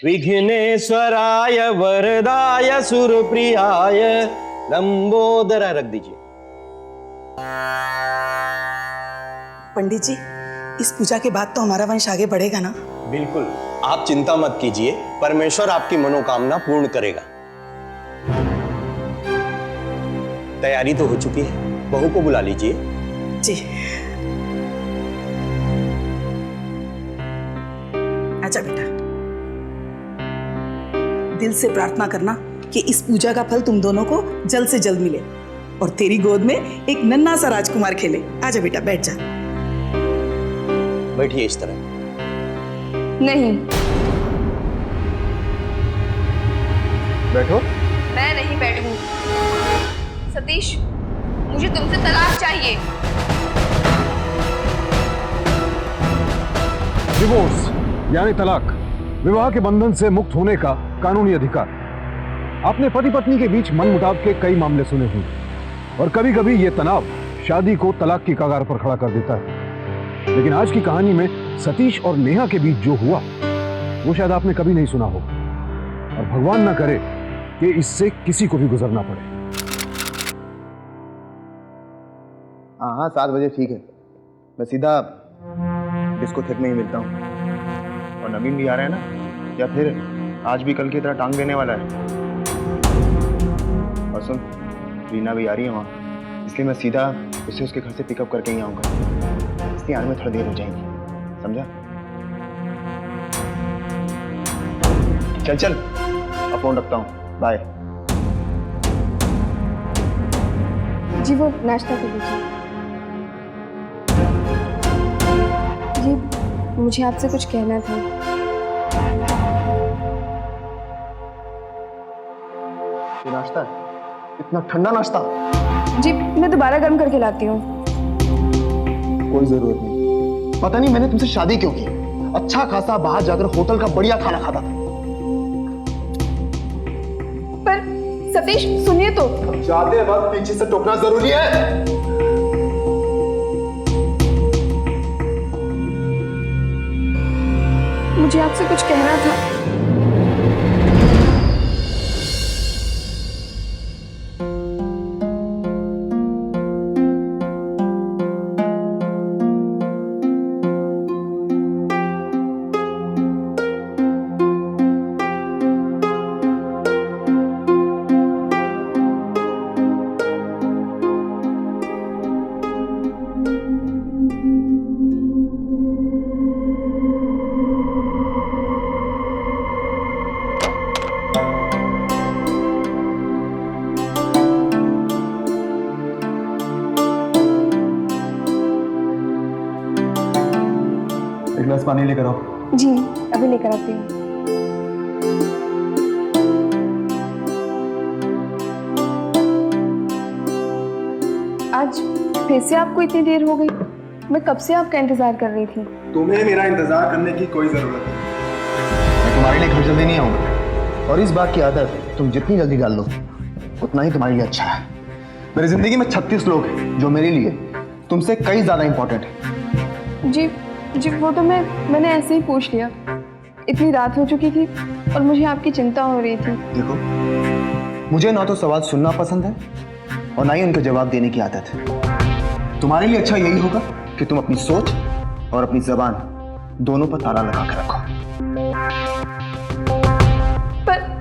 विघ्नेश्वराय वरदाय सुरप्रियाय लंबोदरा रख दीजिए। पंडित जी, इस पूजा के बाद तो हमारा वंश आगे बढ़ेगा ना? बिल्कुल, आप चिंता मत कीजिए, परमेश्वर आपकी मनोकामना पूर्ण करेगा। तैयारी तो हो चुकी है, बहू को बुला लीजिए। जी। अच्छा बेटा, दिल से प्रार्थना करना कि इस पूजा का फल तुम दोनों को जल्द से जल्द मिले और तेरी गोद में एक नन्हा सा राजकुमार खेले। आजा बेटा, बैठ जा। बैठिए इस तरह। नहीं, बैठो। मैं नहीं बैठूं। सतीश, मुझे तुमसे तलाक चाहिए। डिवोर्स यानी तलाक, विवाह के बंधन से मुक्त होने का कानूनी अधिकार। आपने पति पत्नी के बीच मनमुटाव के कई मामले सुने होंगे और कभी कभी ये तनाव शादी को तलाक की कगार पर खड़ा कर देता है। लेकिन आज की कहानी में सतीश और नेहा के बीच जो हुआ वो शायद आपने कभी नहीं सुना हो, और भगवान ना करे कि इससे किसी को भी गुजरना पड़े। हाँ 7 बजे ठीक है। मैं सीधा डिस्कोथेक में ही मिलता हूँ। और नवीन भी आ रहा है ना, या फिर आज भी कल की तरह टांग देने वाला है? और सुन, रीना भी आ रही है वहाँ, इसलिए मैं सीधा उसे उसके घर से पिकअप करके ही आऊँगा। इसलिए आने में थोड़ी देर हो जाएगी, समझा? चल चल, अब फोन रखता हूँ, बाय। जी वो नाश्ता कर लीजिए। जी मुझे आपसे कुछ कहना था। ये नाश्ता है? इतना ठंडा नाश्ता? जी मैं दोबारा गर्म करके लाती हूँ। कोई जरूरत नहीं। पता नहीं मैंने तुमसे शादी क्यों की। अच्छा खासा बाहर जाकर होटल का बढ़िया खाना खाता था। पर सतीश सुनिए तो। जाते वक्त पीछे से टोकना जरूरी है। मुझे आपसे कुछ कहना था। एक गिलास पानी लेकर आओ। जी अभी लेकर आती हूँ। आज फिर से आपको इतनी देर हो गई? मैं कब से आपका इंतजार कर रही थी। तुम्हें मेरा इंतजार करने की कोई जरूरत नहीं। मैं तुम्हारे लिए घर जल्दी नहीं आऊंगा, और इस बात की आदत तुम जितनी जल्दी डाल लो उतना ही तुम्हारे लिए अच्छा है। मेरी जिंदगी में 36 लोग हैं जो मेरे लिए तुमसे कई ज्यादा इंपॉर्टेंट है। जी जी वो तो मैंने ऐसे ही पूछ लिया। इतनी रात हो चुकी थी और मुझे आपकी चिंता हो रही थी। देखो, मुझे ना तो सवाल सुनना पसंद है और ना ही उनके जवाब देने की आदत है। तुम्हारे लिए अच्छा यही होगा कि तुम अपनी सोच और अपनी जबान दोनों पर ताला लगा कर रखो। पर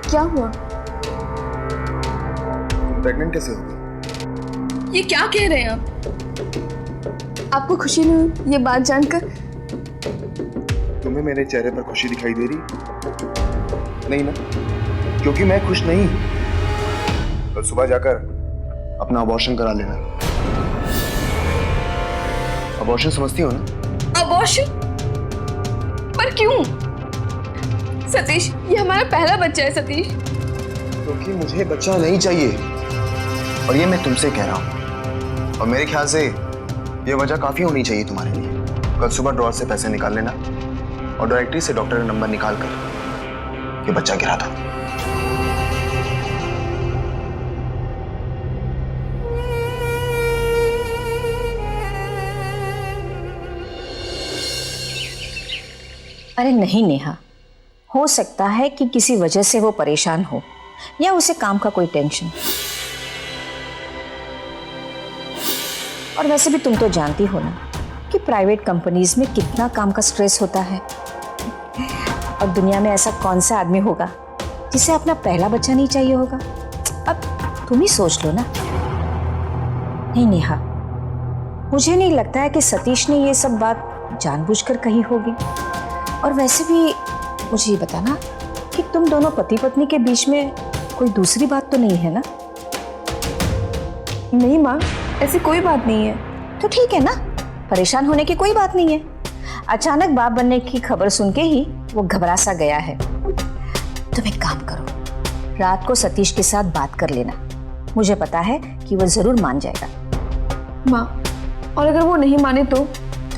क्या हुआ? प्रेग्नेंट कैसे हो गई? ये क्या कह रहे हैं आप? आपको खुशी नहीं हुई ये बात जानकर? तुम्हें मेरे चेहरे पर खुशी दिखाई दे रही? नहीं ना, क्योंकि मैं खुश नहीं। कल सुबह जाकर अपना अबॉर्शन करा लेना। अबॉर्शन समझती हो ना? अबॉर्शन? पर क्यों? सतीश, ये हमारा पहला बच्चा है सतीश। क्योंकि मुझे बच्चा नहीं चाहिए, और ये मैं तुमसे कह रहा हूं। और मेरे ख्याल से ये वजह काफी होनी चाहिए तुम्हारे लिए। कल सुबह ड्रॉर से पैसे निकाल लेना और डायरेक्टरी से डॉक्टर का नंबर निकाल कर ये बच्चा गिरा दो। अरे नहीं नेहा, हो सकता है कि किसी वजह से वो परेशान हो या उसे काम का कोई टेंशन। और वैसे भी तुम तो जानती हो ना कि प्राइवेट कंपनीज में कितना काम का स्ट्रेस होता है। और दुनिया में ऐसा कौन सा आदमी होगा जिसे अपना पहला बच्चा नहीं चाहिए होगा। अब तुम ही सोच लो ना। नहीं नेहा, मुझे नहीं लगता है कि सतीश ने ये सब बात जानबूझकर कही होगी। और वैसे भी मुझे ये बताना कि तुम दोनों पति पत्नी के बीच में कोई दूसरी बात तो नहीं है ना? नहीं माँ, ऐसी कोई बात नहीं है। तो ठीक है ना, परेशान होने की कोई बात नहीं है। अचानक बाप बनने की खबर सुन के ही वो घबरा सा गया है। तुम एक काम करो, रात को सतीश के साथ बात कर लेना। मुझे पता है कि वो जरूर मान जाएगा। माँ, और अगर वो नहीं माने तो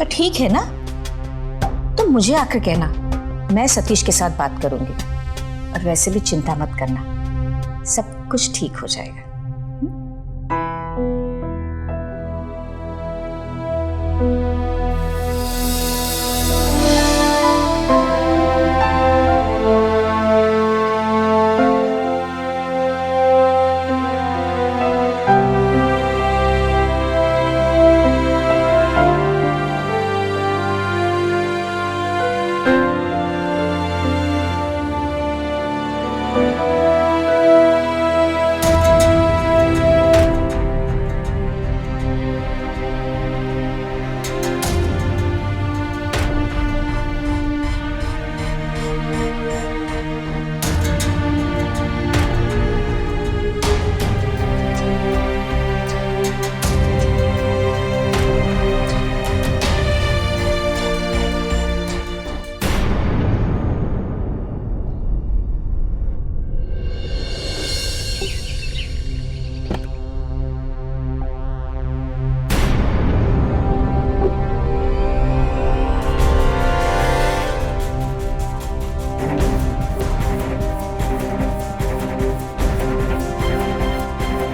ठीक है ना, तो मुझे आकर कहना, मैं सतीश के साथ बात करूंगी। और वैसे भी चिंता मत करना, सब कुछ ठीक हो जाएगा।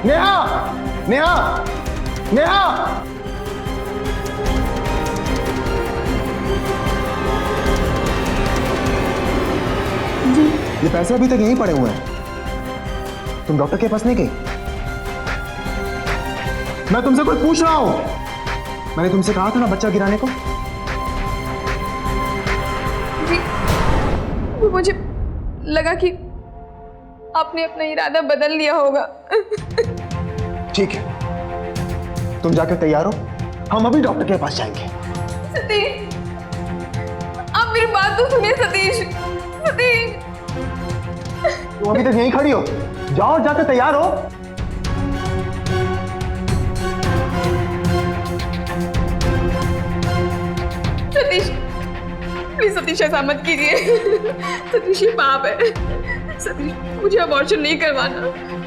नेहा, नेहा, नेहा! ये पैसे अभी तक यहीं पड़े हुए हैं। तुम डॉक्टर के पास नहीं गई? मैं तुमसे कुछ पूछ रहा हूं। मैंने तुमसे कहा था ना बच्चा गिराने को। जी, वो मुझे लगा कि आपने अपना इरादा बदल लिया होगा। ठीक है, तुम जाकर तैयार हो, हम अभी डॉक्टर के पास जाएंगे। सतीश, आप मेरी बात तो सुनिए सतीश। सतीश, तुम अभी तक यहीं खड़ी हो, जाओ जाकर तैयार हो। सतीश, प्लीज सतीश, ऐसा मत कीजिए। सतीश, ये पाप है। सतीश, मुझे अबॉर्शन नहीं करवाना।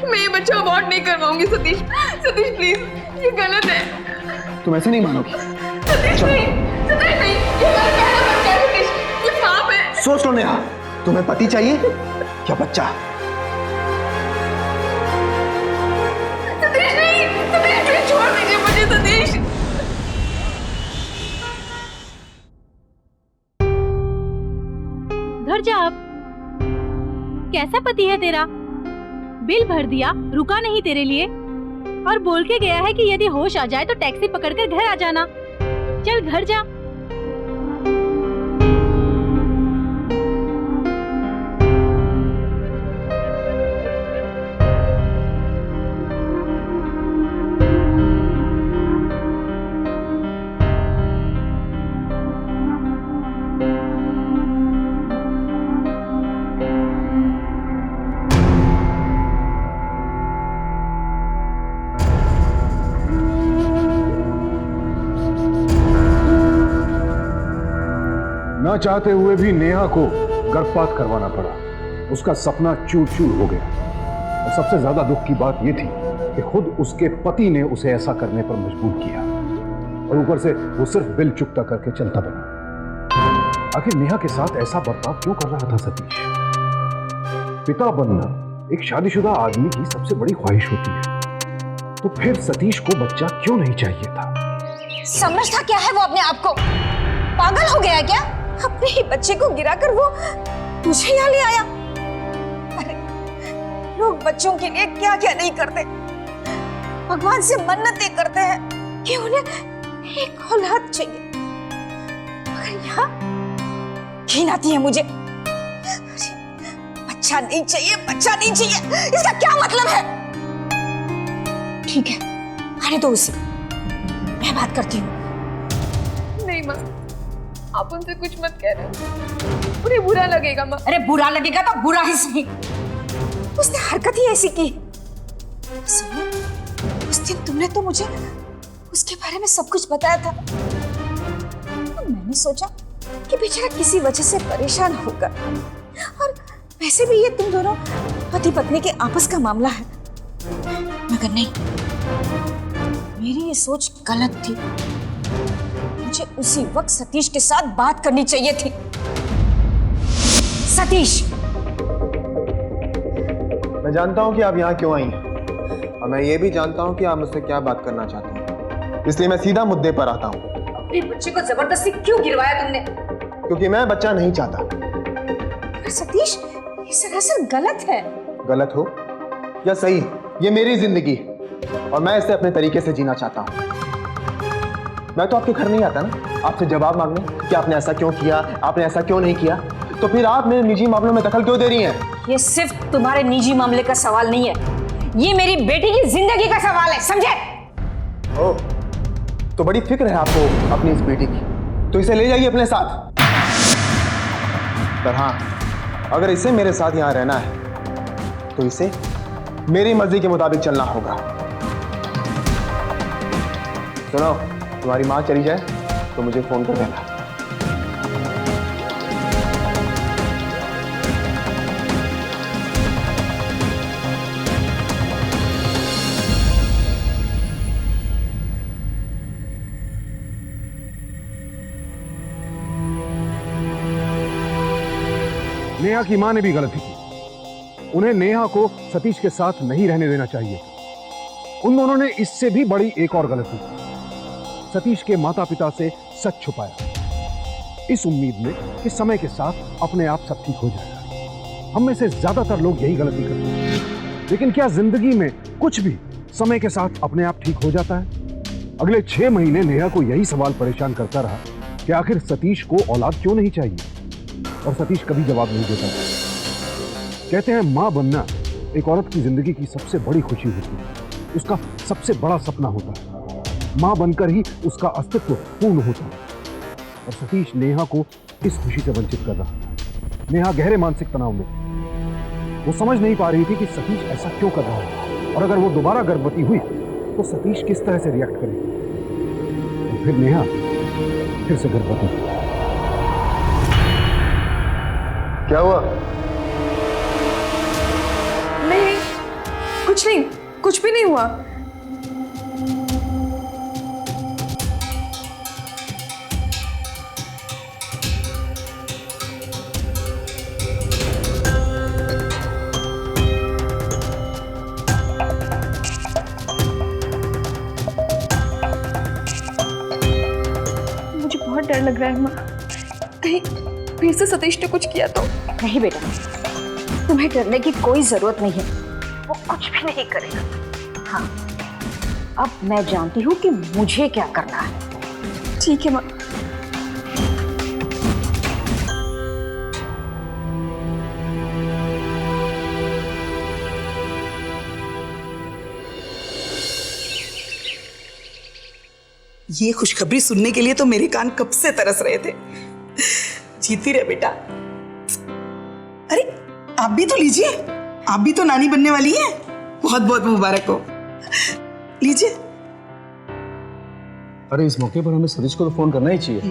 मैं ये बच्चा अबॉर्ट नहीं करवाऊंगी सतीश। सतीश प्लीज, ये गलत है। तुम ऐसे नहीं मानोगी। सतीश नहीं, सतीश नहीं, ये मेरा पहला बच्चा है सतीश, ये पाप है। सोच लो नेहा, तुम्हें पति चाहिए या बच्चा? सतीश नहीं, सतीश प्लीज छोड़ दीजिए मुझे सतीश। घर जा अब। कैसा पति है तेरा? बिल भर दिया, रुका नहीं तेरे लिए, और बोल के गया है कि यदि होश आ जाए तो टैक्सी पकड़कर घर आ जाना। चल घर जा। ना चाहते हुए भी नेहा को गर्भपात करवाना पड़ा। उसका सपना चूर चूर हो गया। और सबसे ज्यादा दुख की बात यह थी कि खुद उसके पति ने उसे ऐसा करने पर मजबूर किया, और ऊपर से वो सिर्फ बिल चुकता करके चलता बना। आखिर नेहा के साथ ऐसा बर्ताव क्यों कर रहा था सतीश? पिता बनना एक शादीशुदा आदमी की सबसे बड़ी ख्वाहिश होती है, तो फिर सतीश को बच्चा क्यों नहीं चाहिए था? समझता क्या है वो अपने आप को? पागल हो गया है क्या? अपने ही बच्चे को गिराकर वो तुझे यहाँ ले आया। अरे लोग बच्चों के लिए क्या क्या नहीं करते, भगवान से मन्नतें करते हैं कि उन्हें एक औलाद चाहिए, मगर यहाँ घिन आती है मुझे। बच्चा नहीं चाहिए, बच्चा नहीं चाहिए, इसका क्या मतलब है? ठीक है, आने दो उसे, मैं बात करती हूँ। नहीं माँ, आप उनसे कुछ मत कह रहे, उन्हें बुरा लगेगा माँ। अरे बुरा लगेगा तो बुरा ही सही, उसने हरकत ही ऐसी की। सुनो, उस दिन तुमने तो मुझे उसके बारे में सब कुछ बताया था, तो मैंने सोचा कि बेचारा किसी वजह से परेशान होगा, और वैसे भी ये तुम दोनों पति पत्नी के आपस का मामला है। मगर नहीं, मेरी ये सोच गलत थी। मुझे उसी वक्त सतीश के साथ बात करनी चाहिए थी। सतीश, मैं जानता हूं कि आप यहाँ क्यों आई हैं, और मैं ये भी जानता हूं कि आप मुझसे क्या बात करना चाहती हैं, इसलिए मैं सीधा मुद्दे पर आता हूं। अपने बच्चे को जबरदस्ती क्यों गिरवाया तुमने? क्योंकि मैं बच्चा नहीं चाहता। पर सतीश, ये सरासर गलत है। गलत हो या सही, ये मेरी जिंदगी है, और मैं इसे अपने तरीके से जीना चाहता हूं। मैं तो आपके घर नहीं आता ना आपसे जवाब मांगने कि आपने ऐसा क्यों किया, आपने ऐसा क्यों नहीं किया, तो फिर आप मेरे निजी मामलों में दखल क्यों दे रही हैं? ये सिर्फ तुम्हारे निजी मामले का सवाल नहीं है, ये मेरी बेटी की जिंदगी का सवाल है, समझे? ओह, तो बड़ी फिक्र है आपको अपनी इस बेटी की, तो इसे ले जाइए अपने साथ। पर हाँ, अगर इसे मेरे साथ यहाँ रहना है तो इसे मेरी मर्जी के मुताबिक चलना होगा। सुनो, तुम्हारी माँ चली जाए तो मुझे फोन कर देना। नेहा की मां ने भी गलती की। उन्हें नेहा को सतीश के साथ नहीं रहने देना चाहिए था। उन दोनों ने इससे भी बड़ी एक और गलती की, सतीश के माता पिता से सच छुपाया, इस उम्मीद में कि समय के साथ अपने आप सब ठीक हो जाएगा। हम में से ज्यादातर लोग यही गलती करते हैं। लेकिन क्या जिंदगी में कुछ भी समय के साथ अपने आप ठीक हो जाता है? अगले 6 महीने नेहा को यही सवाल परेशान करता रहा कि आखिर सतीश को औलाद क्यों नहीं चाहिए, और सतीश कभी जवाब नहीं देता। कहते हैं मां बनना एक औरत की जिंदगी की सबसे बड़ी खुशी होती है, उसका सबसे बड़ा सपना होता है। मां बनकर ही उसका अस्तित्व पूर्ण होता है, और सतीश नेहा को इस खुशी से वंचित कर रहा है। नेहा गहरे मानसिक तनाव में, वो समझ नहीं पा रही थी कि सतीश ऐसा क्यों कर रहा है, और अगर वो दोबारा गर्भवती हुई तो सतीश किस तरह से रिएक्ट करेगी। और फिर नेहा फिर से गर्भवती हुई। क्या हुआ? नहीं, कुछ नहीं, कुछ भी नहीं हुआ। मुझे बहुत डर लग रहा है माँ, कहीं फिर से सतीश ने कुछ किया तो? नहीं बेटा, तुम्हें डरने की कोई जरूरत नहीं है, वो कुछ भी नहीं करेगा। हाँ, अब मैं जानती हूँ कि मुझे क्या करना है। ठीक है माँ। ये खुशखबरी सुनने के लिए तो मेरे कान कब से तरस रहे थे। जीती रहे बेटा। अरे आप भी तो लीजिए, आप भी तो नानी बनने वाली हैं। बहुत बहुत मुबारक हो, लीजिए। अरे इस मौके पर हमें सतीश को तो फोन करना ही चाहिए।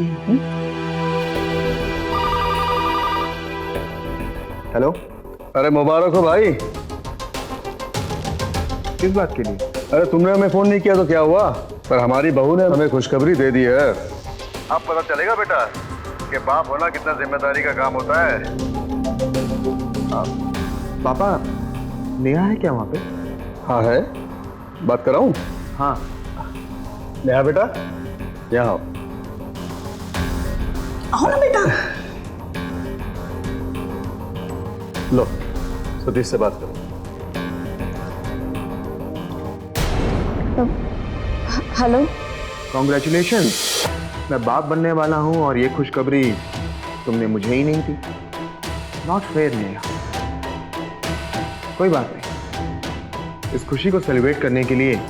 हेलो। अरे मुबारक हो भाई। किस बात के लिए? अरे तुमने हमें फोन नहीं किया तो क्या हुआ, पर हमारी बहू ने हमें खुशखबरी दे दी है। अब पता चलेगा बेटा कि बाप होना कितना जिम्मेदारी का काम होता है। पापा, नेहा है क्या वहाँ पे? हाँ है, बात कराऊं? हाँ। नेहा बेटा यहाँ आओ। आओ ना बेटा। लो सतीश से बात करो। हेलो। कॉन्ग्रेचुलेशन, मैं बाप बनने वाला हूँ और ये खुशखबरी तुमने मुझे ही नहीं दी। Not fair Neha. कोई बात नहीं, इस खुशी को सेलिब्रेट करने के लिए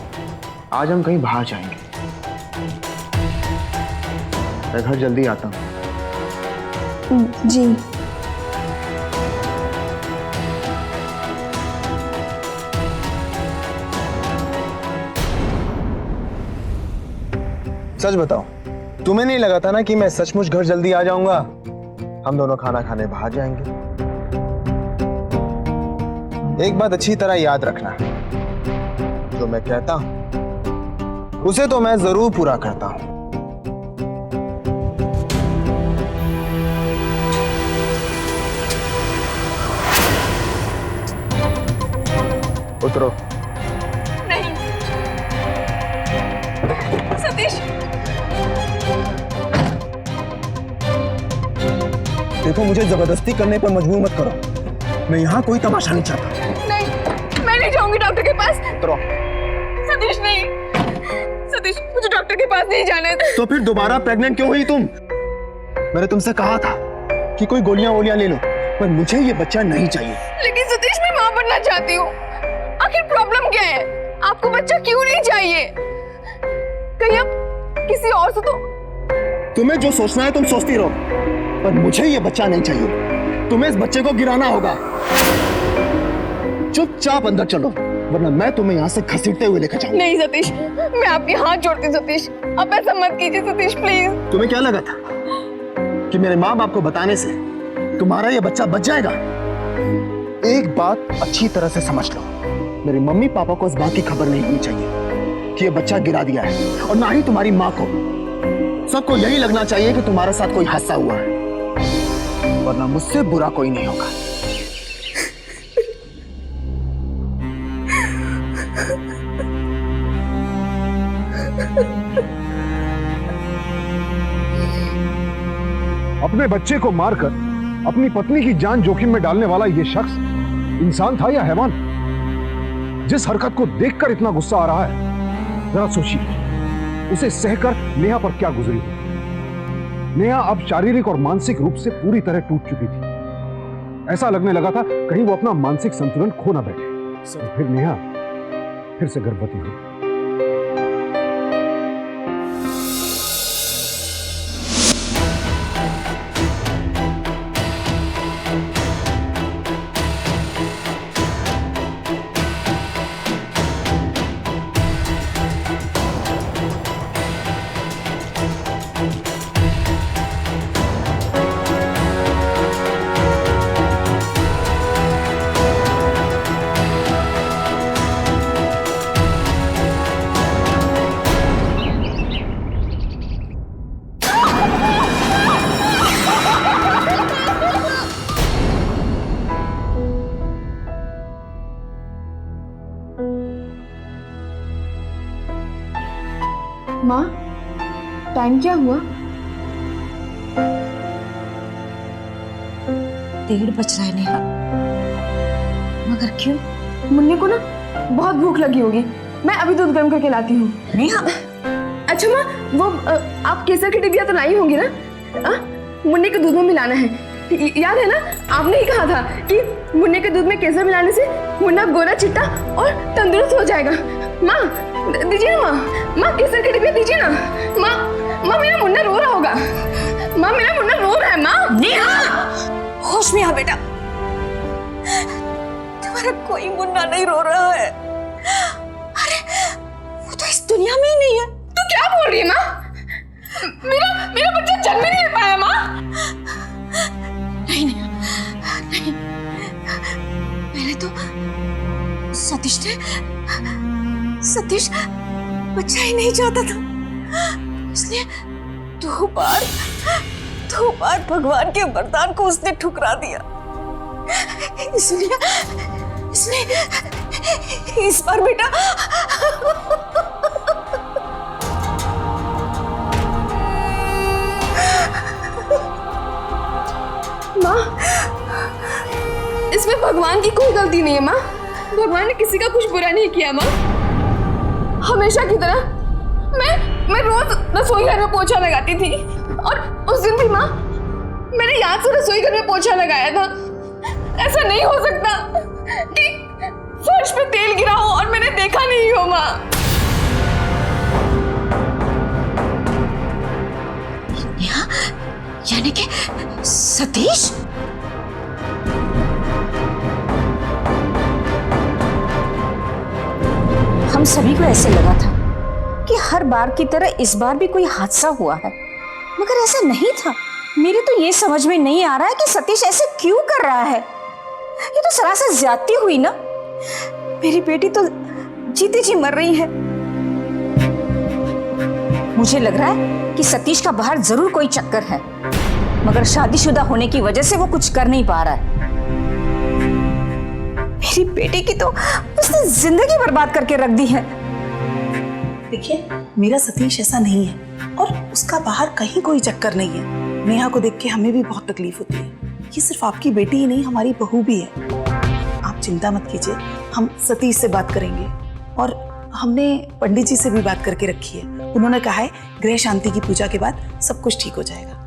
आज हम कहीं बाहर जाएंगे। मैं घर जल्दी आता हूँ। जी। सच बताओ, तुम्हें नहीं लगा था ना कि मैं सचमुच घर जल्दी आ जाऊंगा? हम दोनों खाना खाने बाहर जाएंगे। एक बात अच्छी तरह याद रखना, जो मैं कहता हूं उसे तो मैं जरूर पूरा करता हूं। उतरो। नहीं सतीश, देखो, मुझे जबरदस्ती करने पर मजबूर मत करो। मैं यहाँ कोई तमाशा नहीं चाहता। नहीं, मैं नहीं जाऊंगी डॉक्टर के पास। उतरो। सतीश नहीं, सतीश मुझे डॉक्टर के पास नहीं जाना है। तो फिर दोबारा प्रेग्नेंट क्यों हुई तुम? मैंने तुमसे कहा था कि कोई गोलियां वोलियां ले लो, पर मुझे ये बच्चा नहीं चाहिए। लेकिन सतीश मैं मां बनना चाहती हूँ। आखिर प्रॉब्लम क्या है? आपको बच्चा क्यों नहीं चाहिए? कहीं अब किसी और से तो। तुम्हें जो सोचना है तुम सोचती रहो, पर मुझे ये बच्चा नहीं चाहिए। तुम्हें इस बच्चे को गिराना होगा। चुपचाप अंदर चलो, वरना मैं तुम्हें यहाँ से घसीटते हुए लेकर जाऊंगा। नहीं सतीश, मैं आपके हाथ जोड़ती हूँ सतीश, अब ऐसा मत कीजिए सतीश प्लीज। तुम्हें क्या लगा था कि मेरे माँ बाप को बताने से तुम्हारा ये बच्चा बच जाएगा? एक बात अच्छी तरह से समझ लो, मेरे मम्मी पापा को इस बात की खबर नहीं होनी चाहिए कि ये बच्चा गिरा दिया है, और ना ही तुम्हारी माँ को। सबको यही लगना चाहिए कि तुम्हारे साथ कोई हादसा हुआ है, वरना मुझसे बुरा कोई नहीं होगा। अपने बच्चे को मारकर अपनी पत्नी की जान जोखिम में डालने वाला यह शख्स इंसान था या हैवान? जिस हरकत को देखकर इतना गुस्सा आ रहा है, जरा सोचिए उसे सहकर नेहा पर क्या गुजरी होगी। नेहा अब शारीरिक और मानसिक रूप से पूरी तरह टूट चुकी थी। ऐसा लगने लगा था कहीं वो अपना मानसिक संतुलन खो ना बैठे। फिर नेहा फिर से गर्भवती हुई। माँ, टाइम क्या हुआ? 1:30 बज रहा है नेहा। मगर क्यों? मुन्ने को ना बहुत भूख लगी होगी, मैं अभी दूध गर्म करके लाती हूँ। नेहा, अच्छा माँ, वो आप केसर की डिबिया तो लाई होंगी ना? मुन्ने के दूध में मिलाना है, याद है ना? आपने ही कहा था कि मुन्ने के दूध में केसर मिलाने से मुन्ना गोरा चिट्टा और तंदुरुस्त हो जाएगा। माँ दीजिए ना, माँ केसर की डिबिया दीजिए ना। माँ मेरा मुन्ना रो रहा होगा। माँ मेरा मुन्ना रो रहा है। माँ नेहा, होश में आ बेटा। तुम्हारा कोई मुन्ना नहीं रो रहा है। अरे वो तो इस दुनिया में ही नहीं है। तू क्या बोल रही है माँ? मेरा बच्चा जन्म नहीं ले पाया माँ। नहीं, सतीश बच्चा ही नहीं चाहता था, इसलिए दो बार भगवान के वरदान को उसने ठुकरा दिया। इसलिए इस बार बेटा माँ, इसमें भगवान की कोई गलती नहीं है माँ। भगवान ने किसी का कुछ बुरा नहीं किया माँ। हमेशा की तरह मैं रोज रसोई घर में पोछा लगाती थी, और उस दिन भी माँ मैंने याद से रसोई घर में पोछा लगाया था। ऐसा नहीं हो सकता कि फर्श पे तेल गिरा हो और मैंने देखा नहीं हो माँ। यानी कि सतीश हम सभी को ऐसे लगा था कि हर बार की तरह इस बार भी कोई हादसा हुआ है, मगर ऐसा नहीं था। मेरे तो ये समझ में नहीं आ रहा है कि सतीश ऐसे क्यों कर रहा है। ये तो सरासर ज्यादती हुई ना। मेरी बेटी तो जीती जी मर रही है। मुझे लग रहा है कि सतीश का बाहर जरूर कोई चक्कर है, मगर शादीशुदा होने की वजह से वो कुछ कर नहीं पा रहा है। मेरी बेटी की तो उसने जिंदगी बर्बाद करके रख दी है। देखिए, मेरा सतीश ऐसा नहीं है और उसका बाहर कहीं कोई चक्कर नहीं है। नेहा को देख के हमें भी बहुत तकलीफ होती है। ये सिर्फ आपकी बेटी ही नहीं, हमारी बहू भी है। आप चिंता मत कीजिए, हम सतीश से बात करेंगे और हमने पंडित जी से भी बात करके रखी है। उन्होंने कहा है गृह शांति की पूजा के बाद सब कुछ ठीक हो जाएगा।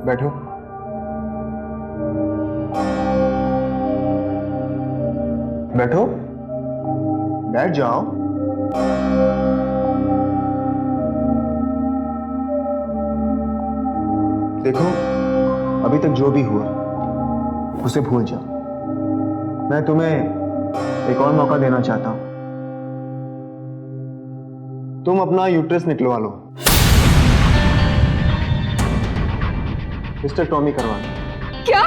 बैठो। बैठो, बैठ जाओ। देखो, अभी तक जो भी हुआ उसे भूल जाओ। मैं तुम्हें एक और मौका देना चाहता हूं। तुम अपना यूट्रस निकलवा लो, हिस्टेक्टोमी करवा लो। क्या?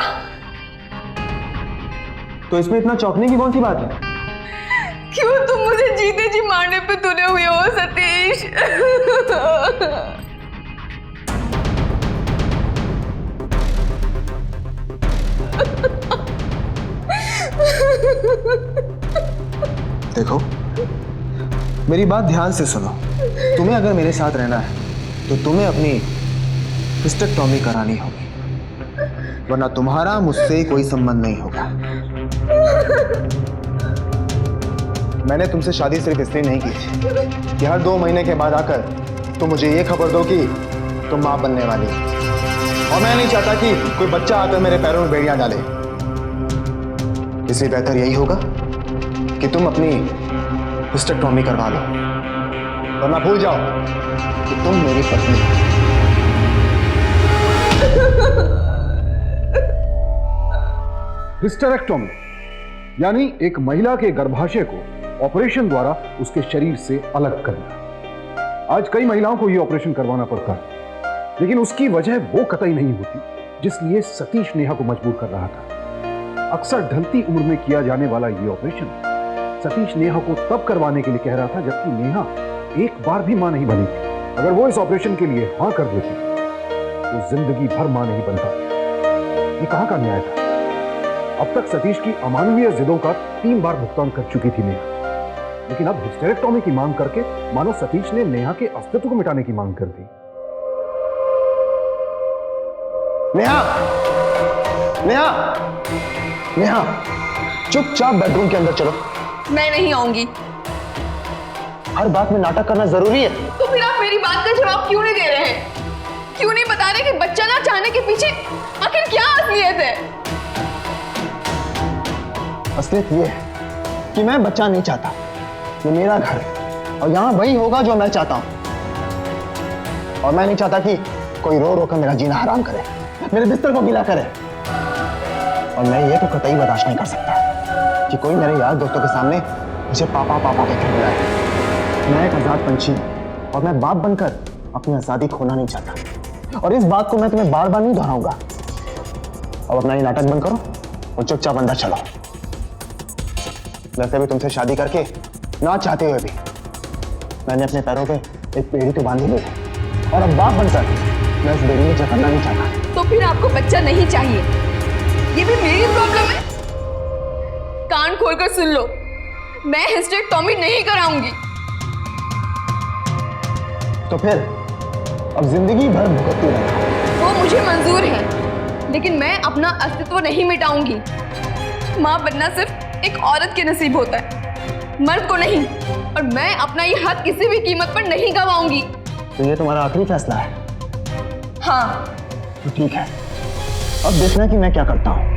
तो इसमें इतना चौंकने की कौन सी बात है? क्यों तुम मुझे जीते जी मारने पे तुले हुए हो सतीश? देखो, मेरी बात ध्यान से सुनो। तुम्हें अगर मेरे साथ रहना है तो तुम्हें अपनी हिस्टेक्टोमी करानी होगी, वरना तुम्हारा मुझसे कोई संबंध नहीं होगा। मैंने तुमसे शादी सिर्फ इसलिए नहीं की थी कि हर 2 महीने के बाद आकर तुम मुझे ये खबर दो कि तुम मां बनने वाली हो, और मैं नहीं चाहता कि कोई बच्चा आकर मेरे पैरों में बेड़ियां डाले। इसलिए बेहतर यही होगा कि तुम अपनी हिस्टेक्टोमी करवा लो, वरना भूल जाओ कि तुम मेरी पत्नी हो। हिस्टेरेक्टोमी यानी एक महिला के गर्भाशय को ऑपरेशन द्वारा उसके शरीर से अलग करना। आज कई महिलाओं को यह ऑपरेशन करवाना पड़ता है, लेकिन उसकी वजह वो कतई नहीं होती जिसलिए सतीश नेहा को मजबूर कर रहा था। अक्सर ढलती उम्र में किया जाने वाला यह ऑपरेशन सतीश नेहा को तब करवाने के लिए कह रहा था जबकि नेहा एक बार भी मां नहीं बनी थी। अगर वो इस ऑपरेशन के लिए हां कर देती तो जिंदगी भर मां नहीं बन पाती। ये कहां का न्याय था? अब तक सतीश की अमानवीय जिदों का 3 बार भुगतान कर चुकी थी नेहा, लेकिन अब हिस्टेरेक्टोमी की मांग करके मानो सतीश ने नेहा के अस्तित्व को मिटाने की मांग कर दी। नेहा, नेहा, नेहा, चुपचाप बेडरूम के अंदर चलो। मैं नहीं आऊंगी। हर बात में नाटक करना जरूरी है? तो फिर आप मेरी बात का जवाब क्यों नहीं दे रहे हैं? क्यों नहीं बता रहे कि बच्चा ना चाहने के पीछे आखिर क्या असलियत है? असलियत ये है कि मैं बच्चा नहीं चाहता। ये मेरा घर है और यहाँ वही होगा जो मैं चाहता हूँ। और मैं नहीं चाहता कि कोई रो रो कर मेरा जीना हराम करे, मेरे बिस्तर को गीला करे। और मैं ये तो कतई बर्दाश्त नहीं कर सकता कि कोई मेरे यार दोस्तों के सामने मुझे पापा पापा कहकर बुलाए। मैं एक आजाद पंछी हूं और मैं बाप बनकर अपनी आजादी खोना नहीं चाहता, और इस बात को मैं तुम्हें बार बार नहीं दोहराऊंगा। अब अपना ये नाटक बंद करो और चुपचाप अंदर चलो। वैसे भी तुमसे शादी करके ना चाहते हुए भी मैंने अपने पैरों पे एक बेड़ी तो बांधी ली है, और अब बाप बनकर मैं इस बेड़ी में जकड़ना नहीं चाहता। तो फिर आपको बच्चा नहीं चाहिए, ये भी मेरी प्रॉब्लम है? कान खोलकर सुन लो, मैं हिस्टेक्टॉमी नहीं कराऊंगी। तो फिर अब जिंदगी भर भुगतती रहना। वो मुझे मंजूर है, लेकिन मैं अपना अस्तित्व नहीं मिटाऊंगी। माँ बनना सिर्फ एक औरत के नसीब होता है, मर्द को नहीं, और मैं अपना ये हक किसी भी कीमत पर नहीं गवाऊंगी। तो ये तुम्हारा आखिरी फैसला है? हाँ। तो ठीक है, अब देखना कि मैं क्या करता हूं।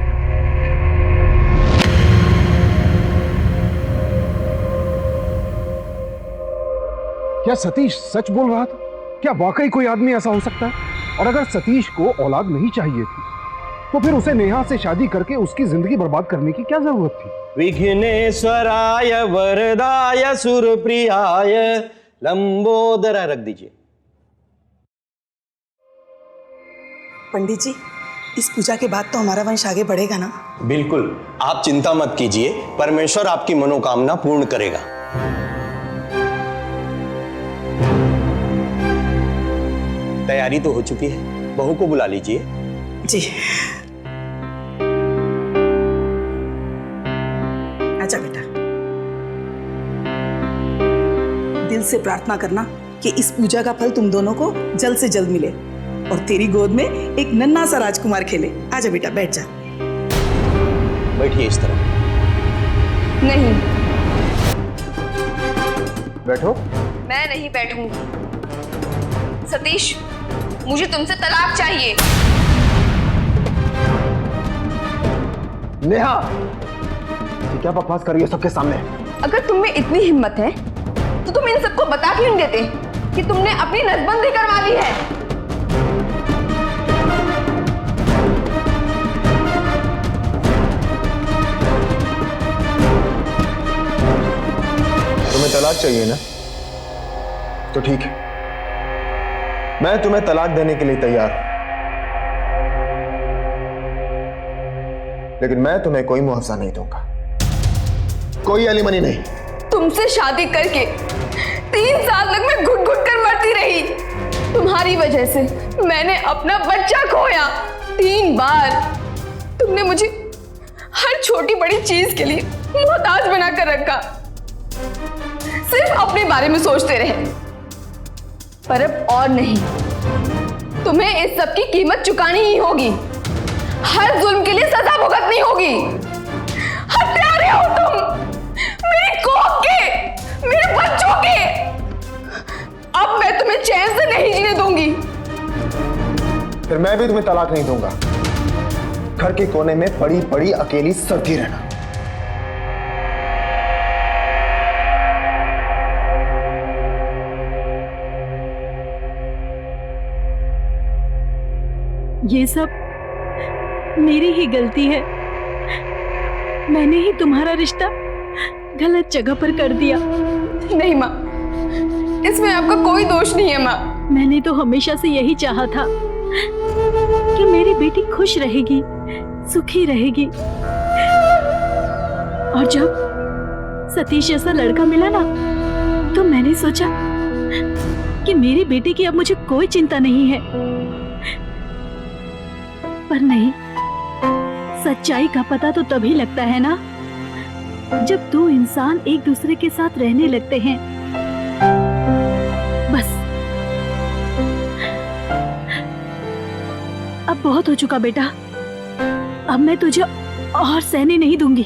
क्या सतीश सच बोल रहा था? क्या वाकई कोई आदमी ऐसा हो सकता है? और अगर सतीश को औलाद नहीं चाहिए थी तो फिर उसे नेहा से शादी करके उसकी जिंदगी बर्बाद करने की क्या जरूरत थी? विघ्नेश्वराय वरदाय सुरप्रियाय लंबोदरा रख दीजिए। पंडित जी, इस पूजा के बाद तो हमारा वंश आगे बढ़ेगा ना? बिल्कुल, आप चिंता मत कीजिए, परमेश्वर आपकी मनोकामना पूर्ण करेगा। तैयारी तो हो चुकी है, बहू को बुला लीजिए। जी। आजा बेटा, दिल से प्रार्थना करना कि इस पूजा का फल तुम दोनों को जल्द से जल्द मिले और तेरी गोद में एक नन्हा सा राजकुमार खेले। आजा बेटा, बैठ जा। बैठिए इस तरह। नहीं, बैठो। मैं नहीं बैठूंगी। सतीश, मुझे तुमसे तलाक चाहिए। नेहा, ये क्या बकवास कर रही हो सबके सामने? अगर तुम में इतनी हिम्मत है तो तुम इन सबको बता क्यों नहीं देते कि तुमने अपनी नसबंदी करवा ली है? तुम्हें तलाक चाहिए ना? तो ठीक है, मैं तुम्हें तलाक देने के लिए तैयार हूं, लेकिन मैं तुम्हें कोई मुआवजा नहीं दूंगा, कोई एलिमनी नहीं। तुमसे शादी करके 3 साल तक मैं घुट घुट कर मरती रही। तुम्हारी वजह से मैंने अपना बच्चा खोया 3 बार। तुमने मुझे हर छोटी बड़ी चीज के लिए मोहताज बनाकर रखा, सिर्फ अपने बारे में सोचते रहे। पर अब और नहीं, तुम्हें इस सब की कीमत चुकानी ही होगी। हर जुल्म के लिए सजा भुगतनी होगी। हत्यारे हो तुम, मेरी कोख के, मेरे बच्चों के। अब मैं तुम्हें चैन से नहीं जीने दूंगी। फिर मैं भी तुम्हें तलाक नहीं दूंगा। घर के कोने में पड़ी पड़ी अकेली सड़ती रहना। ये सब मेरी ही गलती है। मैंने ही तुम्हारा रिश्ता गलत जगह पर कर दिया। नहीं माँ, इसमें आपका कोई दोष नहीं है माँ। मैंने तो हमेशा से यही चाहा था कि मेरी बेटी खुश रहेगी, सुखी रहेगी। और जब सतीश जैसा लड़का मिला ना, तो मैंने सोचा कि मेरी बेटी की अब मुझे कोई चिंता नहीं है। पर नहीं, सच्चाई का पता तो तभी लगता है ना जब 2 इंसान एक दूसरे के साथ रहने लगते हैं। बस अब बहुत हो चुका बेटा, अब मैं तुझे और सहने नहीं दूंगी।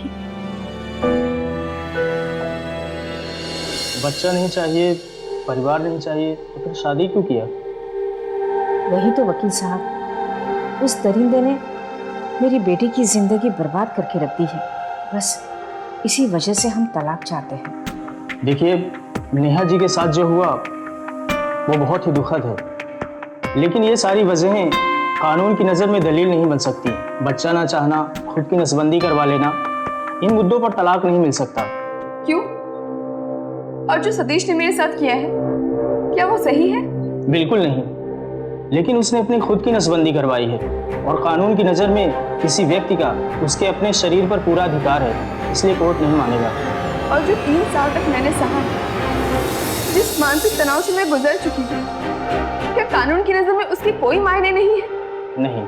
बच्चा नहीं चाहिए, परिवार नहीं चाहिए, तो फिर शादी क्यों किया? वही तो वकील साहब, उस दरिंदे ने मेरी बेटी की जिंदगी बर्बाद करके रख दी है। बस इसी वजह से हम तलाक चाहते हैं। देखिए, नेहा जी के साथ जो हुआ वो बहुत ही दुखद है, लेकिन ये सारी वजहें कानून की नज़र में दलील नहीं बन सकती। बच्चा ना चाहना, खुद की नसबंदी करवा लेना, इन मुद्दों पर तलाक नहीं मिल सकता। क्यों? और जो सतीश ने मेरे साथ किया है, क्या वो सही है? बिल्कुल नहीं, लेकिन उसने अपनी खुद की नसबंदी करवाई है और कानून की नज़र में किसी व्यक्ति का उसके अपने शरीर पर पूरा अधिकार है, इसलिए कोर्ट नहीं मानेगा। और जो 3 साल तक मैंने सहा, जिस मानसिक तनाव से मैं गुजर चुकी थी, क्या कानून की नज़र में उसकी कोई मायने नहीं है? नहीं।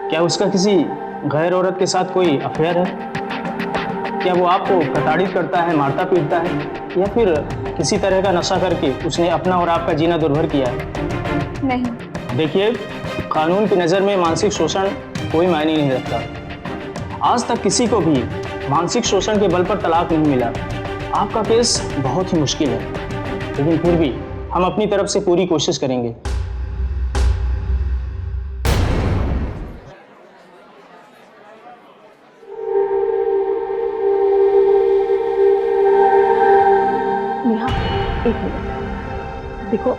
क्या उसका किसी गैर औरत के साथ कोई अफेयर है? क्या वो आपको प्रताड़ित करता है, मारता पीटता है, या फिर किसी तरह का नशा करके उसने अपना और आपका जीना दुर्भर किया है? नहीं। देखिए, कानून की नज़र में मानसिक शोषण कोई मायने नहीं रखता। आज तक किसी को भी मानसिक शोषण के बल पर तलाक नहीं मिला। आपका केस बहुत ही मुश्किल है, लेकिन फिर भी हम अपनी तरफ से पूरी कोशिश करेंगे। नेहा, एक मिनट देखो,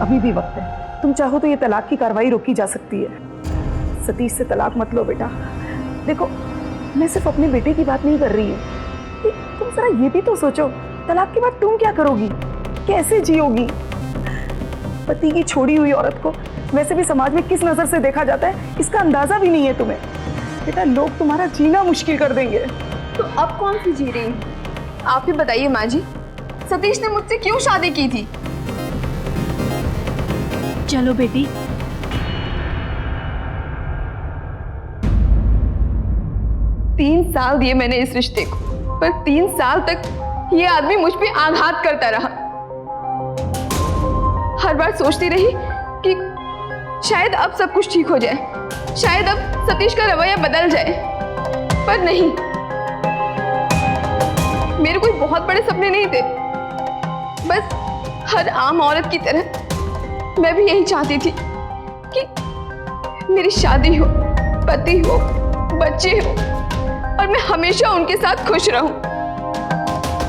अभी भी वक्त है। तुम चाहो तो ये तलाक की कार्रवाई रोकी जा सकती है। सतीश से तलाक मत लो बेटा। देखो, मैं सिर्फ अपने बेटे की बात नहीं कर रही हूँ। तुम जरा ये भी तो सोचो, तलाक के बाद तुम क्या करोगी, कैसे जियोगी? पति की छोड़ी हुई औरत को वैसे भी समाज में किस नजर से देखा जाता है, इसका अंदाजा भी नहीं है तुम्हें। बेटा, लोग तुम्हारा जीना मुश्किल कर देंगे। तो अब कौन सी जी रही है? आप ही बताइए माँ जी, सतीश ने मुझसे क्यों शादी की थी? चलो बेटी, तीन साल दिए मैंने इस रिश्ते को, पर 3 साल तक ये आदमी मुझ पे आघात करता रहा। हर बार सोचती रही कि शायद अब सब कुछ ठीक हो जाए, शायद अब सतीश का रवैया बदल जाए, पर नहीं। मेरे कोई बहुत बड़े सपने नहीं थे। बस हर आम औरत की तरह मैं भी यही चाहती थी कि मेरी शादी हो, पति हो, बच्चे हो और मैं हमेशा उनके साथ खुश रहूं।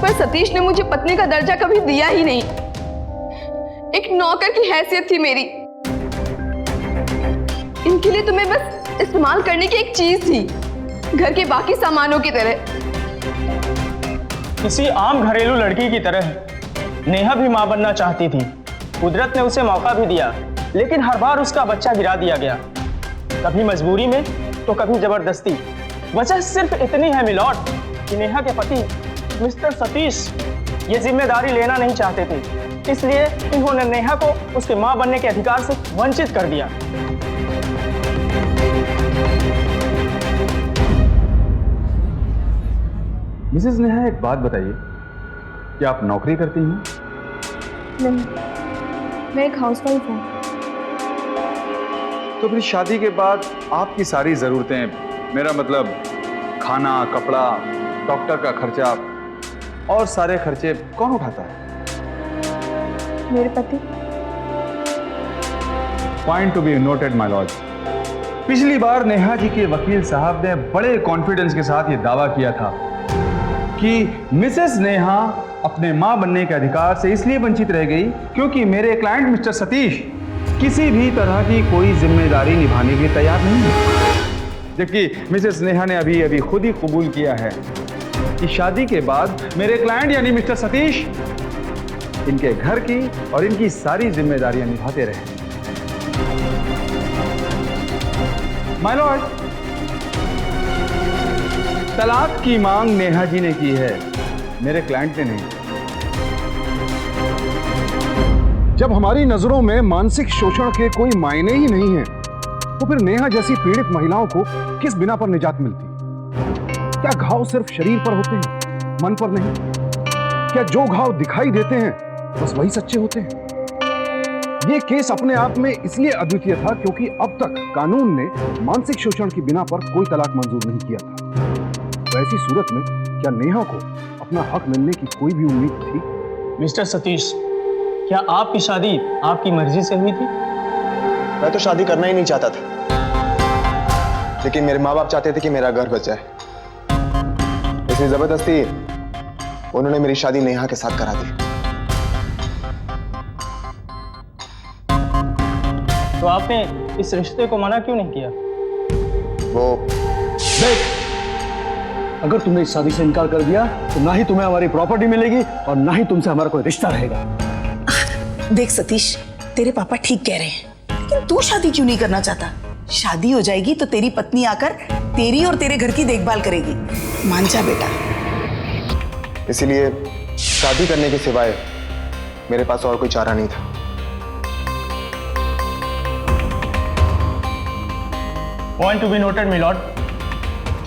पर सतीश ने मुझे पत्नी का दर्जा कभी दिया ही नहीं। एक नौकर की हैसियत थी मेरी। इनके लिए तो मैं बस इस्तेमाल करने की एक चीज थी, घर के बाकी सामानों की तरह। किसी आम घरेलू लड़की की तरह नेहा भी मां बनना चाहती थी। कुदरत ने उसे मौका भी दिया, लेकिन हर बार उसका बच्चा गिरा दिया गया, कभी मजबूरी में तो कभी जबरदस्ती। वजह सिर्फ इतनी है मिलॉर्ड कि नेहा के पति मिस्टर सतीश ये जिम्मेदारी लेना नहीं चाहते थे, इसलिए इन्होंने नेहा को उसके मां बनने के अधिकार से वंचित कर दिया। मिसेस नेहा, एक बात बताइए, क्या आप नौकरी करती हैं? नहीं, मैं एक हाउसवाइफ हूँ। तो फिर शादी के बाद आपकी सारी जरूरतें, मेरा मतलब खाना, कपड़ा, डॉक्टर का खर्चा और सारे खर्चे कौन उठाता है? मेरे पति। Point to be noted my Lord. पिछली बार नेहा जी के वकील साहब ने बड़े कॉन्फिडेंस के साथ यह दावा किया था कि मिसेस नेहा अपने मां बनने के अधिकार से इसलिए वंचित रह गई क्योंकि मेरे क्लाइंट मिस्टर सतीश किसी भी तरह की कोई जिम्मेदारी निभाने के लिए तैयार नहीं है। जबकि मिसेस नेहा ने अभी अभी खुद ही कबूल किया है कि शादी के बाद मेरे क्लाइंट यानी मिस्टर सतीश इनके घर की और इनकी सारी जिम्मेदारियां निभाते रहे। माय लॉर्ड, तलाक की मांग नेहा जी ने की है, मेरे क्लाइंट ने नहीं। जब हमारी नजरों में मानसिक शोषण के कोई मायने ही नहीं है, तो फिर नेहा जैसी पीड़ित महिलाओं को किस बिना पर निजात मिलती? क्या घाव सिर्फ शरीर पर होते हैं, मन पर नहीं? क्या जो घाव दिखाई देते हैं बस वही सच्चे होते हैं? ये केस अपने आप में इसलिए अद्वितीय था क्योंकि अब तक कानून ने मानसिक शोषण की बिना पर कोई तलाक मंजूर नहीं किया था। तो ऐसी सूरत में क्या नेहा को अपना हक मिलने की कोई भी उम्मीद थी? मिस्टर सतीश, क्या आपकी शादी आपकी मर्जी से हुई थी? मैं तो शादी करना ही नहीं चाहता था, लेकिन मेरे माँ बाप चाहते थे कि मेरा घर बच जाए, इसलिए जबरदस्ती उन्होंने मेरी शादी नेहा के साथ करा दी। तो आपने इस रिश्ते को मना क्यों नहीं किया? वो देख, अगर तुमने इस शादी से इनकार कर दिया तो ना ही तुम्हें हमारी प्रॉपर्टी मिलेगी और ना ही तुमसे हमारा कोई रिश्ता रहेगा। देख सतीश, तेरे पापा ठीक कह रहे हैं, लेकिन तू शादी क्यों नहीं करना चाहता? शादी हो जाएगी तो तेरी पत्नी आकर तेरी और तेरे घर की देखभाल करेगी। मान जा बेटा। इसीलिए शादी करने के सिवाय मेरे पास और कोई चारा नहीं था। Point to be noted milord.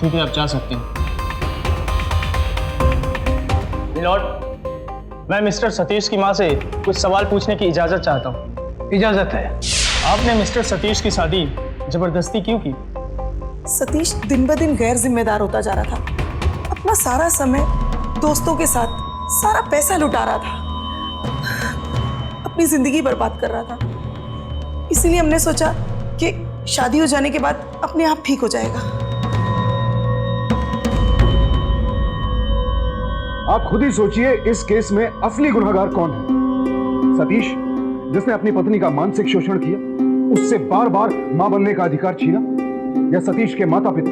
ठीक है, आप जा सकते हैं। मिलॉर्ड, मैं मिस्टर सतीश की मां से कुछ सवाल पूछने की इजाजत चाहता हूँ। इजाजत है। आपने मिस्टर सतीश की शादी जबरदस्ती क्यों की? सतीश दिन ब दिन गैर जिम्मेदार होता जा रहा था। अपना सारा समय दोस्तों के साथ, सारा पैसा लुटा रहा था, अपनी जिंदगी बर्बाद कर रहा था। इसीलिए हमने सोचा कि शादी हो जाने के बाद अपने आप ठीक हो जाएगा। आप खुद ही सोचिए, इस केस में असली गुनहगार कौन है? सतीश, जिसने अपनी पत्नी का मानसिक शोषण किया, उससे बार बार मां बनने का अधिकार छीना, या सतीश के माता पिता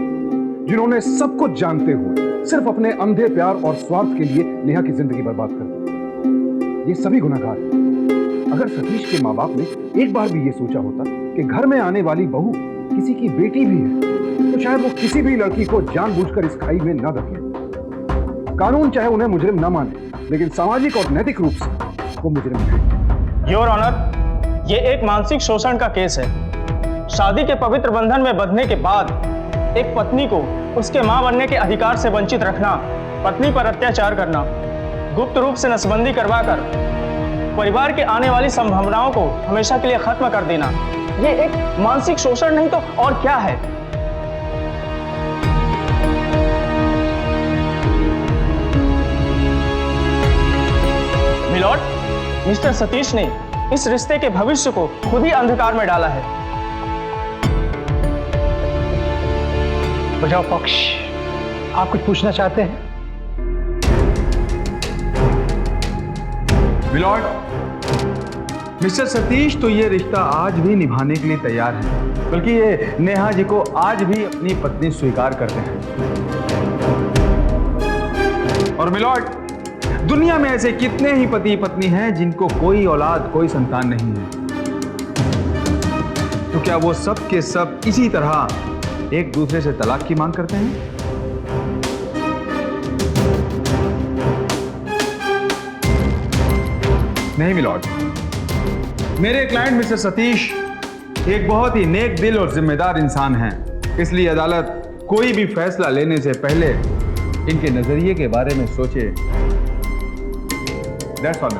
जिन्होंने सब कुछ जानते हुए सिर्फ अपने अंधे प्यार और स्वार्थ के लिए नेहा की जिंदगी बर्बाद कर दी? ये सभी गुनहगार हैं। अगर सतीश के माँ बाप ने एक बार भी ये सोचा होता कि घर में आने वाली बहू किसी की बेटी भी है, तो शायद वो किसी भी लड़की को जानबूझकर इस खाई में न धकेले। कानून चाहे उन्हें मुजरिम न माने, लेकिन सामाजिक और नैतिक रूप से वो मुजरिम है। योर ऑनर, ये एक मानसिक शोषण का केस है। शादी के पवित्र बंधन में बंधने के बाद एक पत्नी को उसके मां बनने के अधिकार से वंचित रखना, पत्नी पर अत्याचार करना, गुप्त रूप से नसबंदी करवाकर परिवार के आने वाली संभावनाओं को हमेशा के लिए खत्म कर देना, ये एक मानसिक शोषण नहीं तो और क्या है? मिलॉर्ड, मिस्टर सतीश ने इस रिश्ते के भविष्य को खुद ही अंधकार में डाला है। बचाओ पक्ष, आप कुछ पूछना चाहते हैं? मिलॉर्ड, मिस्टर सतीश तो ये रिश्ता आज भी निभाने के लिए तैयार है, बल्कि ये नेहा जी को आज भी अपनी पत्नी स्वीकार करते हैं। और मिलॉर्ड, दुनिया में ऐसे कितने ही पति पत्नी हैं जिनको कोई औलाद, कोई संतान नहीं है। तो क्या वो सब के सब इसी तरह एक दूसरे से तलाक की मांग करते हैं? नहीं मिलॉर्ड, मेरे क्लाइंट मिस्टर सतीश एक बहुत ही नेक दिल और जिम्मेदार इंसान हैं, इसलिए अदालत कोई भी फैसला लेने से पहले इनके नजरिए के बारे में सोचे। That's all.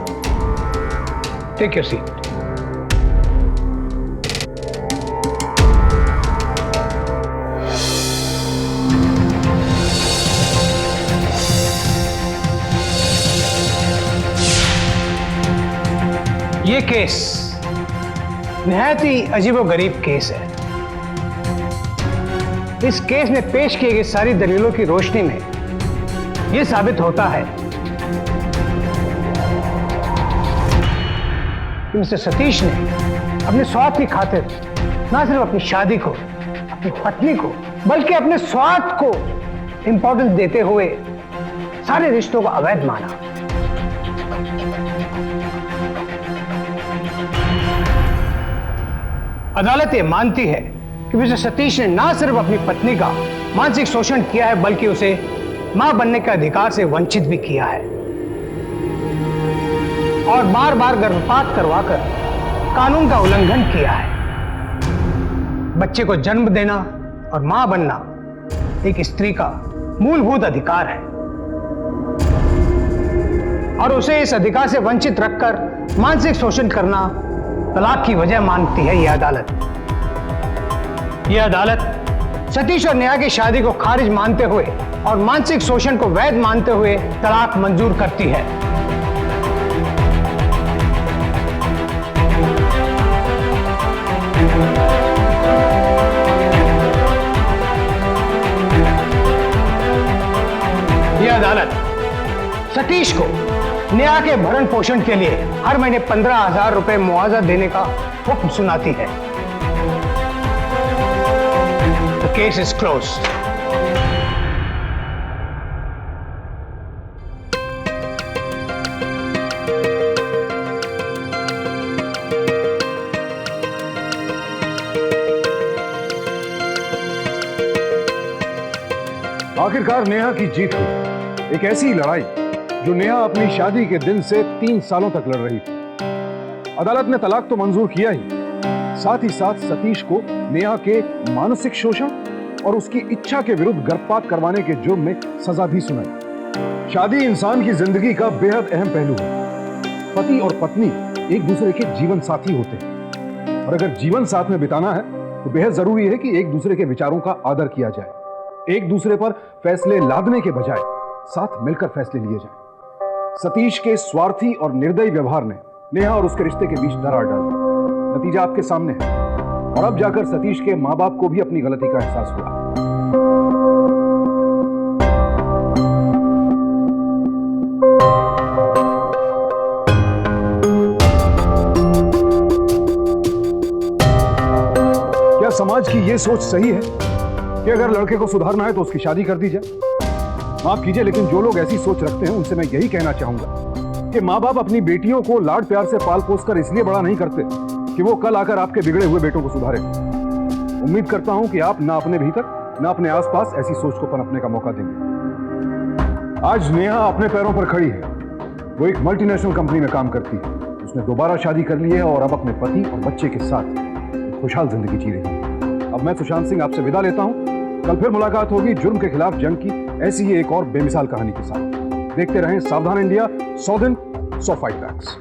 Take your seat. ये केस निहायत ही अजीबोगरीब केस है। इस केस में पेश किए गए सारी दलीलों की रोशनी में यह साबित होता है कि मिस्टर सतीश ने अपने स्वार्थ की खातिर ना सिर्फ अपनी शादी को, अपनी पत्नी को, बल्कि अपने स्वार्थ को इंपॉर्टेंस देते हुए सारे रिश्तों को अवैध माना। अदालत ये मानती है कि मिस्टर सतीश ने ना सिर्फ अपनी पत्नी का मानसिक शोषण किया है, बल्कि उसे मां बनने के अधिकार से वंचित भी किया है और बार बार गर्भपात करवाकर कानून का उल्लंघन किया है। बच्चे को जन्म देना और मां बनना एक स्त्री का मूलभूत अधिकार है और उसे इस अधिकार से वंचित रखकर मानसिक शोषण करना तलाक की वजह मानती है यह अदालत। यह अदालत सतीश और नेहा की शादी को खारिज मानते हुए और मानसिक शोषण को वैध मानते हुए तलाक मंजूर करती है। यह अदालत सतीश को नेहा के भरण पोषण के लिए हर महीने 15,000 रुपए मुआवजा देने का हुक्म सुनाती है। The case is closed. आखिरकार नेहा की जीत हुई। एक ऐसी लड़ाई जो नेहा अपनी शादी के दिन से 3 सालों तक लड़ रही थी। अदालत ने तलाक तो मंजूर किया ही, साथ ही साथ सतीश को नेहा के मानसिक शोषण और उसकी इच्छा के विरुद्ध गर्भपात करवाने के जुर्म में सजा भी सुनाई। शादी इंसान की जिंदगी का बेहद अहम पहलू है। पति और पत्नी एक दूसरे के जीवन साथी होते हैं, और अगर जीवन साथ में बिताना है तो बेहद जरूरी है कि एक दूसरे के विचारों का आदर किया जाए, एक दूसरे पर फैसले लादने के बजाय साथ मिलकर फैसले लिए जाएं। सतीश के स्वार्थी और निर्दयी व्यवहार ने नेहा और उसके रिश्ते के बीच दरार डाल दी। नतीजा आपके सामने है, और अब जाकर सतीश के मां बाप को भी अपनी गलती का एहसास हुआ। क्या समाज की यह सोच सही है कि अगर लड़के को सुधारना है तो उसकी शादी कर दी जाए? माफ कीजिए, लेकिन जो लोग ऐसी सोच रखते हैं उनसे मैं यही कहना चाहूंगा कि माँ बाप अपनी बेटियों को लाड प्यार से पाल पोस कर इसलिए बड़ा नहीं करते कि वो कल आकर आपके बिगड़े हुए बेटों को सुधारे। उम्मीद करता हूं कि आप ना अपने भीतर ना अपने आसपास ऐसी सोच को पनपने का मौका देंगे। आज नेहा अपने पैरों पर खड़ी है। वो एक मल्टीनेशनल कंपनी में काम करती है। उसने दोबारा शादी कर ली है और अब अपने पति और बच्चे के साथ एक खुशहाल जिंदगी जी रही है। अब मैं सुशांत सिंह आपसे विदा लेता हूं। कल फिर मुलाकात होगी जुर्म के खिलाफ जंग की ऐसी ही एक और बेमिसाल कहानी के साथ। देखते रहें सावधान इंडिया, 100 दिन 100 फाइट बैक्स।